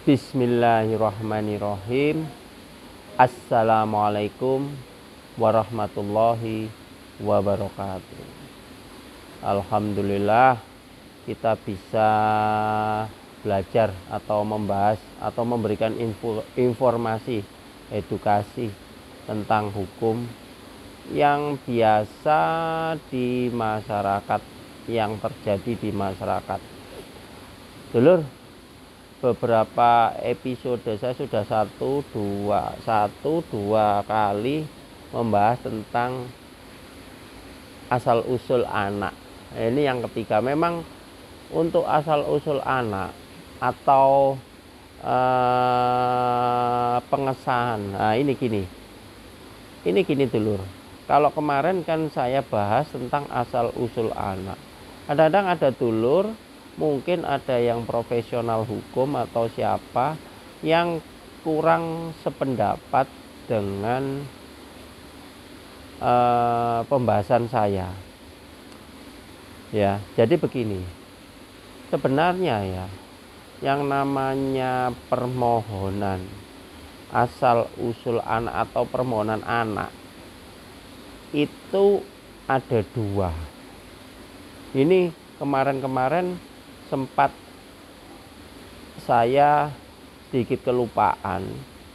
Bismillahirrahmanirrahim. Assalamualaikum warahmatullahi wabarakatuh. Alhamdulillah kita bisa belajar atau membahas atau memberikan informasi edukasi tentang hukum yang biasa di masyarakat, yang terjadi di masyarakat. Dulur, beberapa episode saya sudah satu dua kali membahas tentang asal usul anak. Ini yang ketiga. Memang untuk asal usul anak atau pengesahan, nah ini gini dulur. Kalau kemarin kan saya bahas tentang asal usul anak. Kadang-kadang ada dulur, mungkin ada yang profesional hukum atau siapa yang kurang sependapat dengan pembahasan saya. Ya, jadi begini. Sebenarnya ya, yang namanya permohonan asal usul anak atau permohonan anak itu ada dua. Ini kemarin sempat saya sedikit kelupaan,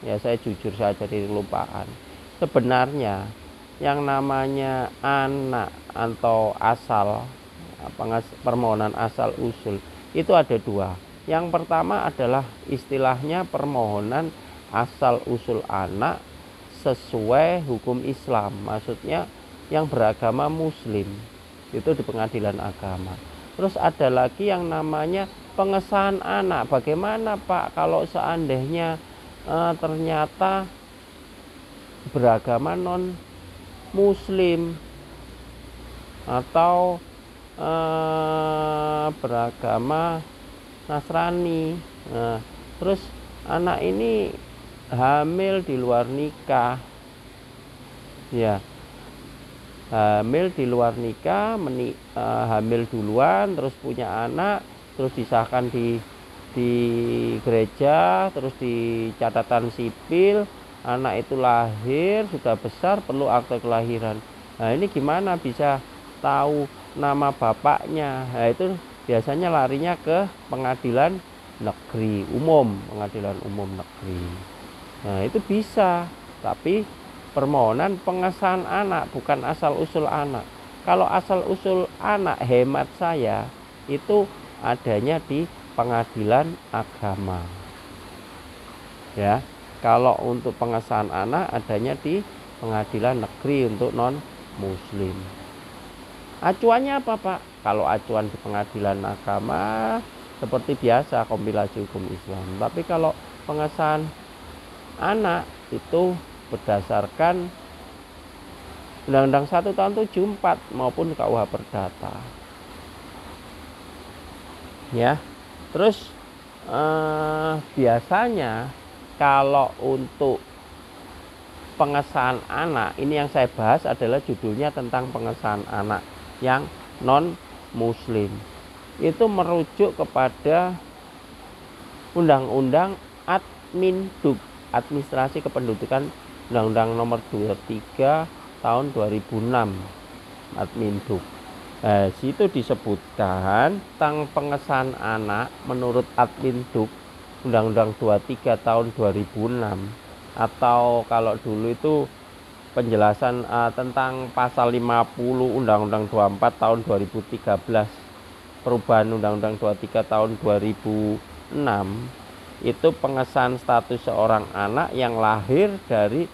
ya saya jujur saja dari kelupaan. Sebenarnya yang namanya anak atau asal permohonan asal usul itu ada dua. Yang pertama adalah istilahnya permohonan asal usul anak sesuai hukum Islam, maksudnya yang beragama Muslim, itu di pengadilan agama. Terus ada lagi yang namanya pengesahan anak. Bagaimana Pak kalau seandainya ternyata beragama non Muslim atau beragama Nasrani, terus anak ini hamil di luar nikah, ya, hamil di luar nikah, hamil duluan, terus punya anak, terus disahkan di gereja, terus di catatan sipil, anak itu lahir sudah besar, perlu akte kelahiran. Nah ini gimana bisa tahu nama bapaknya? Nah itu biasanya larinya ke pengadilan negeri umum, pengadilan umum negeri. Nah itu bisa, tapi permohonan pengesahan anak, bukan asal usul anak. Kalau asal usul anak, hemat saya itu adanya di pengadilan agama. Ya, kalau untuk pengesahan anak adanya di pengadilan negeri untuk non Muslim. Acuannya apa Pak? Kalau acuan di pengadilan agama seperti biasa kompilasi hukum Islam. Tapi kalau pengesahan anak itu berdasarkan Undang-Undang 1 tahun 74 maupun KUH Perdata. Ya. Terus biasanya kalau untuk pengesahan anak, ini yang saya bahas adalah judulnya tentang pengesahan anak yang non Muslim. Itu merujuk kepada Undang-Undang Adminduk, Administrasi Kependudukan, Undang-Undang Nomor 23 tahun 2006, Adminduk. Situ disebutkan tentang pengesahan anak menurut Adminduk Undang-Undang 23 tahun 2006, atau kalau dulu itu penjelasan tentang pasal 50 Undang-Undang 24 tahun 2013, perubahan Undang-Undang 23 tahun 2006, itu pengesahan status seorang anak yang lahir dari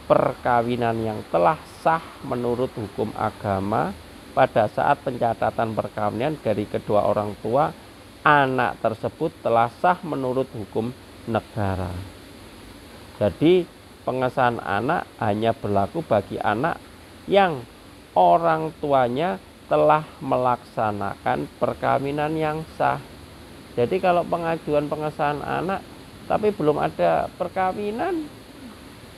perkawinan yang telah sah menurut hukum agama pada saat pencatatan perkawinan dari kedua orang tua. Anak tersebut telah sah menurut hukum negara. Jadi pengesahan anak hanya berlaku bagi anak yang orang tuanya telah melaksanakan perkawinan yang sah. Jadi kalau pengajuan pengesahan anak tapi belum ada perkawinan,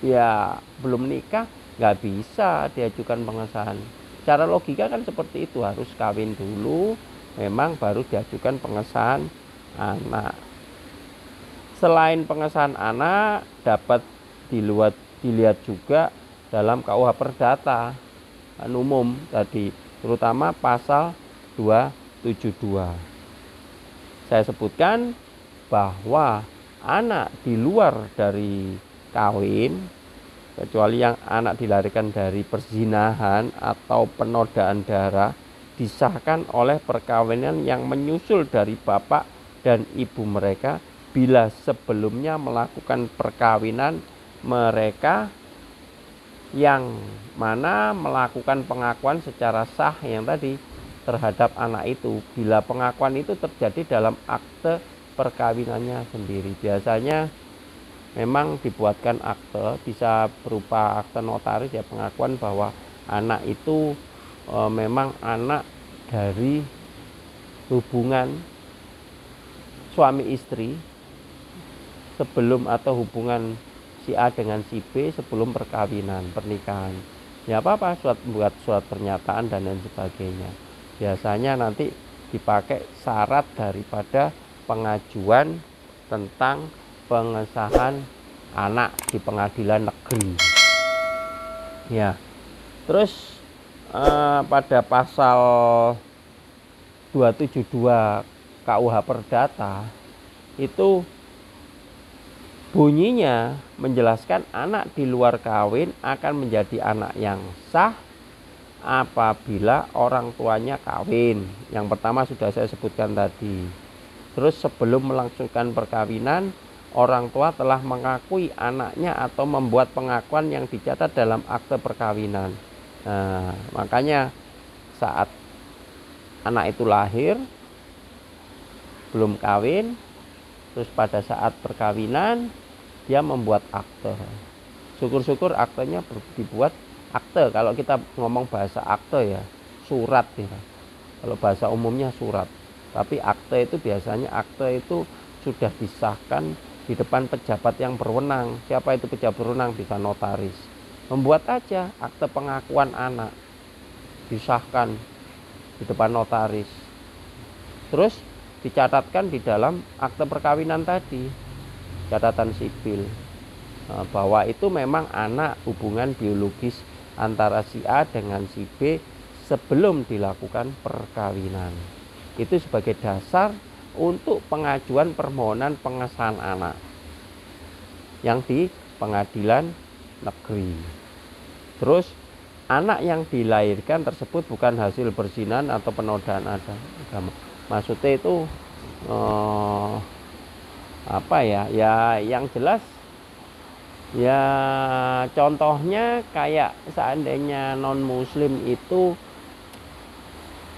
ya belum nikah, nggak bisa diajukan pengesahan. Secara logika kan seperti itu, harus kawin dulu, memang baru diajukan pengesahan anak. Selain pengesahan anak dapat dilihat juga dalam KUH Perdata umum tadi, terutama pasal 272. Saya sebutkan bahwa anak di luar dari kawin, kecuali yang anak dilahirkan dari perzinahan atau penodaan darah, disahkan oleh perkawinan yang menyusul dari bapak dan ibu mereka bila sebelumnya melakukan perkawinan mereka, yang mana melakukan pengakuan secara sah yang tadi terhadap anak itu bila pengakuan itu terjadi dalam akte perkawinannya sendiri. Biasanya memang dibuatkan akte, bisa berupa akte notaris ya, pengakuan bahwa anak itu memang anak dari hubungan suami istri sebelum, atau hubungan si A dengan si B sebelum perkawinan, pernikahan. Ya apa-apa, buat surat pernyataan dan lain sebagainya. Biasanya nanti dipakai syarat daripada pengajuan tentang pengesahan anak di pengadilan negeri. Ya, terus pada pasal 272 KUH Perdata itu bunyinya menjelaskan anak di luar kawin akan menjadi anak yang sah apabila orang tuanya kawin. Yang pertama sudah saya sebutkan tadi. Terus sebelum melangsungkan perkawinan, orang tua telah mengakui anaknya atau membuat pengakuan yang dicatat dalam akte perkawinan. Nah, makanya saat anak itu lahir, belum kawin, terus pada saat perkawinan dia membuat akte. Syukur-syukur aktenya dibuat akte. Kalau kita ngomong bahasa akte ya, surat ya. Kalau bahasa umumnya surat. Tapi akte itu biasanya akte itu sudah disahkan di depan pejabat yang berwenang. Siapa itu pejabat berwenang? Bisa notaris. Membuat aja akte pengakuan anak, disahkan di depan notaris. Terus dicatatkan di dalam akte perkawinan tadi, catatan sipil, bahwa itu memang anak hubungan biologis antara si A dengan si B sebelum dilakukan perkawinan. Itu sebagai dasar untuk pengajuan permohonan pengesahan anak yang di pengadilan negeri. Terus anak yang dilahirkan tersebut bukan hasil perzinahan atau penodaan agama. Maksudnya itu apa ya? Ya yang jelas ya, contohnya kayak seandainya non muslim itu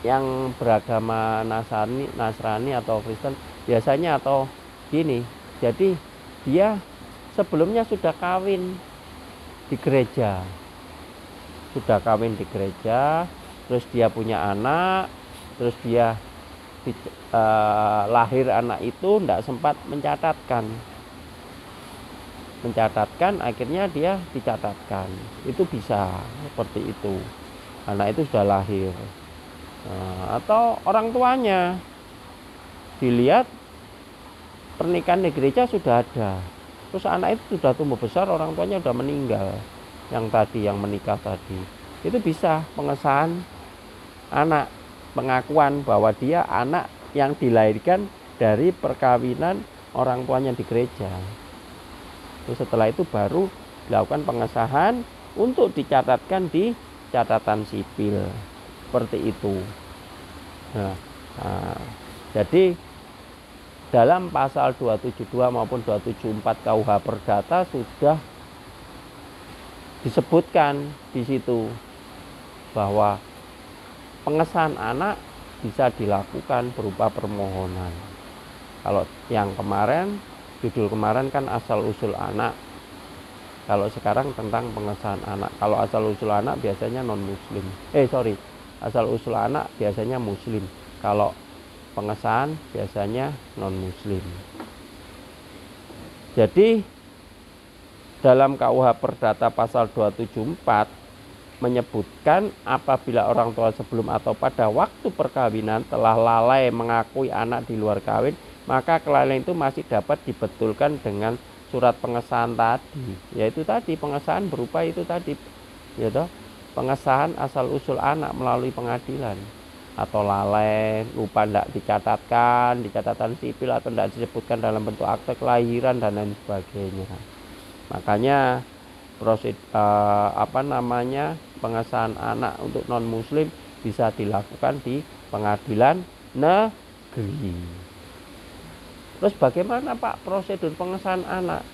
yang beragama Nasrani atau Kristen biasanya, atau gini, jadi dia sebelumnya sudah kawin di gereja, terus dia punya anak, terus dia lahir anak itu tidak sempat mencatatkan, akhirnya dia dicatatkan. Itu bisa seperti itu, anak itu sudah lahir. Atau orang tuanya dilihat pernikahan di gereja sudah ada, terus anak itu sudah tumbuh besar, orang tuanya sudah meninggal, yang menikah tadi. Itu bisa pengesahan anak, pengakuan bahwa dia anak yang dilahirkan dari perkawinan orang tuanya di gereja. Terus setelah itu baru dilakukan pengesahan untuk dicatatkan di catatan sipil, seperti itu. Jadi dalam pasal 272 maupun 274 KUH Perdata sudah disebutkan di situ bahwa pengesahan anak bisa dilakukan berupa permohonan. Kalau yang kemarin, judul kemarin kan asal usul anak. Kalau sekarang tentang pengesahan anak. Kalau asal usul anak biasanya non muslim. Asal usul anak biasanya muslim. Kalau pengesahan biasanya non muslim. Jadi dalam KUH Perdata pasal 274 menyebutkan apabila orang tua sebelum atau pada waktu perkawinan telah lalai mengakui anak di luar kawin maka kelalaian itu masih dapat dibetulkan dengan surat pengesahan tadi, yaitu tadi pengesahan berupa itu tadi, ya toh, pengesahan asal usul anak melalui pengadilan, atau lalai, lupa tidak dicatatkan di catatan sipil atau tidak disebutkan dalam bentuk akte kelahiran dan lain sebagainya. Makanya pengesahan anak untuk non muslim bisa dilakukan di pengadilan negeri. Terus bagaimana Pak prosedur pengesahan anak?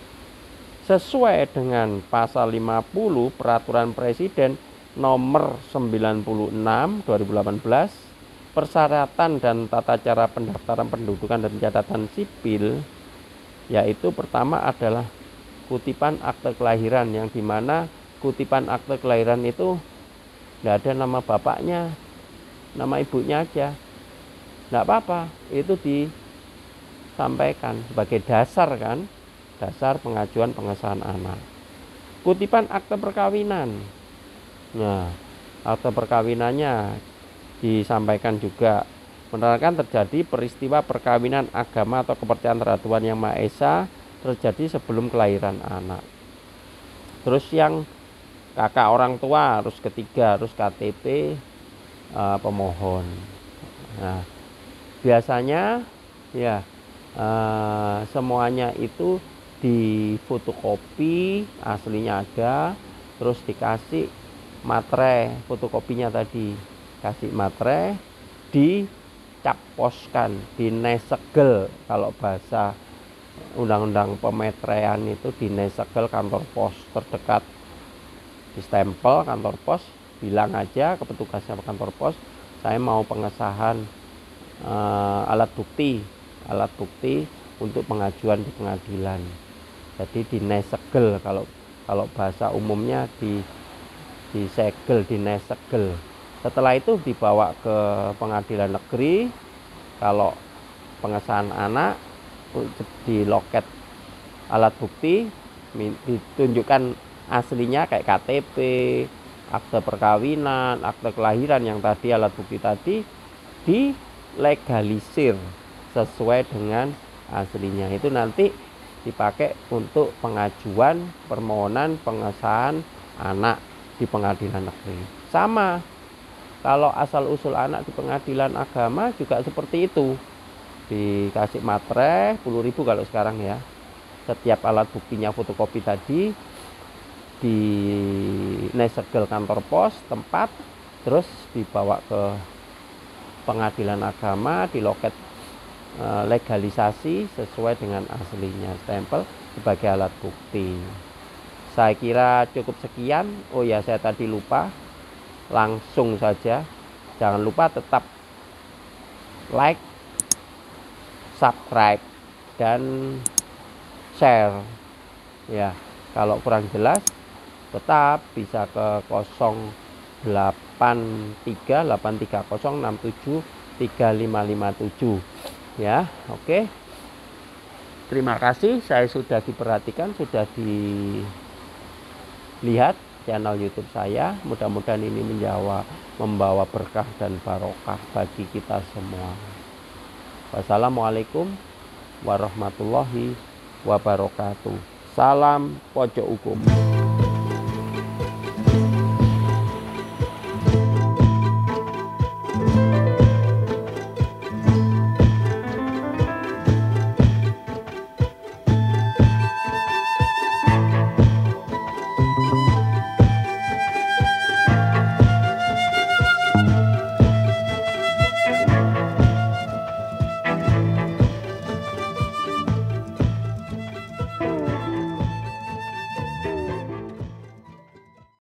Sesuai dengan pasal 50 Peraturan Presiden nomor 96 2018, persyaratan dan tata cara pendaftaran pendudukan dan catatan sipil, yaitu pertama adalah kutipan akte kelahiran, yang dimana kutipan akte kelahiran itu tidak ada nama bapaknya, nama ibunya aja, tidak apa-apa, itu disampaikan sebagai dasar kan, dasar pengajuan pengesahan anak. Kutipan akte perkawinan, nah akte perkawinannya disampaikan juga menerangkan terjadi peristiwa perkawinan agama atau kepercayaan terhadap Tuhan Yang Maha Esa terjadi sebelum kelahiran anak. Terus yang kakak orang tua harus ketiga, harus KTP pemohon. Nah, biasanya ya semuanya itu difotokopi, aslinya ada, terus dikasih materai fotokopinya tadi, kasih materai, dicaposkan, dinesegel, kalau bahasa undang-undang pemetraian itu dinesegel kantor pos terdekat, di stempel kantor pos, bilang aja ke petugasnya kantor pos, saya mau pengesahan alat bukti untuk pengajuan di pengadilan. Jadi dinesegel, kalau bahasa umumnya disegel, dinesegel. Setelah itu dibawa ke pengadilan negeri. Kalau pengesahan anak di loket alat bukti ditunjukkan aslinya kayak KTP, akte perkawinan, akte kelahiran yang tadi, alat bukti tadi dilegalisir sesuai dengan aslinya. Itu nanti dipakai untuk pengajuan permohonan pengesahan anak di pengadilan negeri. Sama kalau asal usul anak di pengadilan agama juga seperti itu. Dikasih materai 10.000 kalau sekarang ya. Setiap alat buktinya fotokopi tadi, dinesegel kantor pos tempat, terus dibawa ke pengadilan agama, di loket legalisasi sesuai dengan aslinya, stempel sebagai alat bukti. Saya kira cukup sekian. Oh ya, saya tadi lupa, langsung saja jangan lupa tetap like, subscribe, dan share ya. Kalau kurang jelas tetap bisa ke 083830673557 ya. Oke, terima kasih. Saya sudah diperhatikan, sudah dilihat channel YouTube saya. Mudah-mudahan ini membawa berkah dan barokah bagi kita semua. Wassalamualaikum warahmatullahi wabarakatuh. Salam pojok hukum.